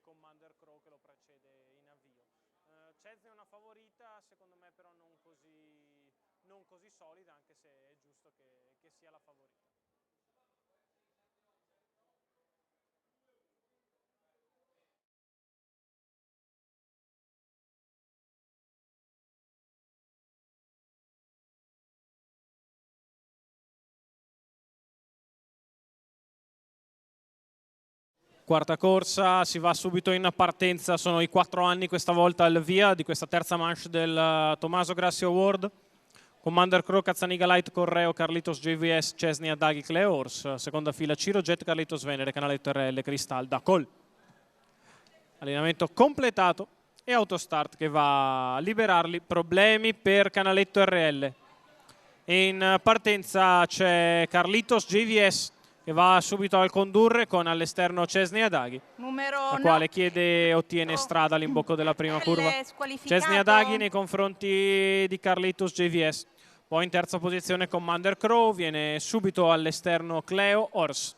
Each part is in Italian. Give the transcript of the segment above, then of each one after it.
Commander Crow che lo precede in avvio. Cesnia è una favorita, secondo me però non così solida, anche se è giusto che sia la favorita. Quarta corsa, si va subito in partenza, sono i 4 anni questa volta al via di questa terza manche del Tommaso Grassi Award. Commander Crow, Cazzaniga Light, Correo, Carlitos JVS, Cesnia Daghi, Cleo Ors. Seconda fila Ciro Jet, Carlitos Venere, Canaletto RL, Cristal da Col. Allenamento completato e autostart che va a liberarli. Problemi per Canaletto RL. In partenza c'è Carlitos JVS che va subito al condurre con all'esterno Cesnia Daghi, la quale chiede e ottiene strada all'imbocco della prima curva. Cesnia Daghi nei confronti di Carlitos JVS. Poi in terza posizione Commander Crow, viene subito all'esterno Cleo Ors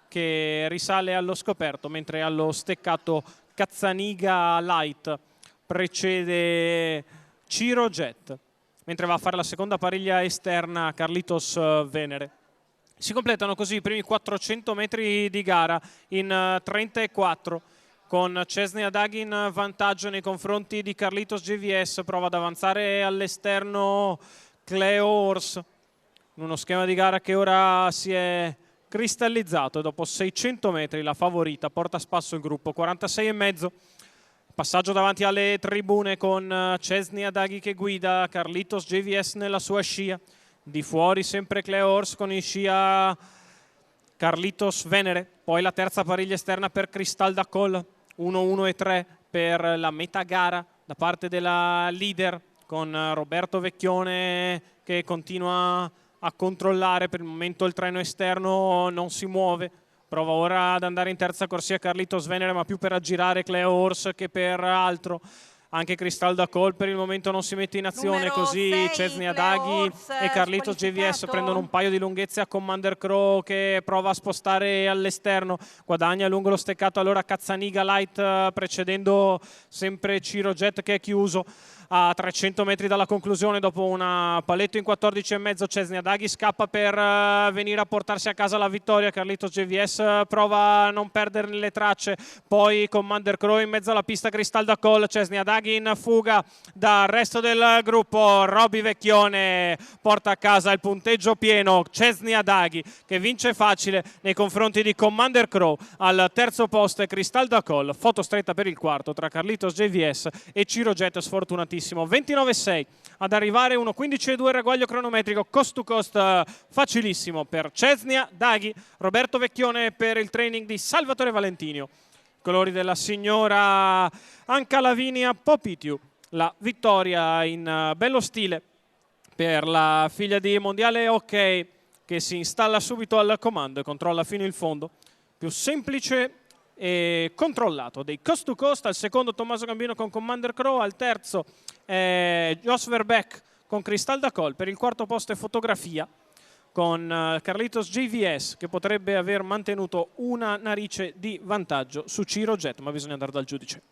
che risale allo scoperto, mentre allo steccato Cazzaniga Light precede Ciro Jet, mentre va a fare la seconda pariglia esterna Carlitos Venere. Si completano così i primi 400 metri di gara in 34, con Cesnia Daghi in vantaggio nei confronti di Carlitos JVS. Prova ad avanzare all'esterno Cleo Ors, in uno schema di gara che ora si è cristallizzato. Dopo 600 metri la favorita porta a spasso il gruppo, 46,5. Passaggio davanti alle tribune con Cesnia Daghi che guida, Carlitos JVS nella sua scia. Di fuori sempre Cleo Ors con in scia Carlitos Venere. Poi la terza pariglia esterna per Cristal da Col, 1-1-3 per la metà gara da parte della leader, con Roberto Vecchione che continua a controllare. Per il momento il treno esterno non si muove. Prova ora ad andare in terza corsia Carlitos Venere, ma più per aggirare Cleo Ors che per altro. Anche Cristal da Col per il momento non si mette in azione, così Cesnia Daghi e Carlitos JVS prendono un paio di lunghezze a Commander Crow che prova a spostare all'esterno, guadagna lungo lo steccato allora Cazzaniga Light, precedendo sempre Ciro Jet che è chiuso a 300 metri dalla conclusione. Dopo una paletto in 14,5 Cesnia Daghi scappa per venire a portarsi a casa la vittoria. Carlitos JVS prova a non perdere le tracce, poi Commander Crow in mezzo alla pista, Cristal da Col, Cesnia Daghi in fuga dal resto del gruppo. Roby Vecchione porta a casa il punteggio pieno, Cesnia Daghi che vince facile nei confronti di Commander Crow. Al terzo posto è Cristal da Col, foto stretta per il quarto tra Carlitos JVS e Ciro Jet sfortunatissimo. 29,6 ad arrivare, 1,15,2 il ragguaglio cronometrico, cost to cost facilissimo per Cesnia Daghi. Roberto Vecchione per il training di Salvatore Valentinio, colori della signora Anca Lavinia Popitiu. La vittoria in bello stile per la figlia di Mondiale Hockey che si installa subito al comando e controlla fino in fondo. Più semplice e controllato dei cost to cost. Al secondo Tommaso Gambino con Commander Crow, al terzo Jos Verbeek con Cristal da Col. Per il quarto posto è fotografia con Carlitos JVS che potrebbe aver mantenuto una narice di vantaggio su Ciro Jet, ma bisogna andare dal giudice.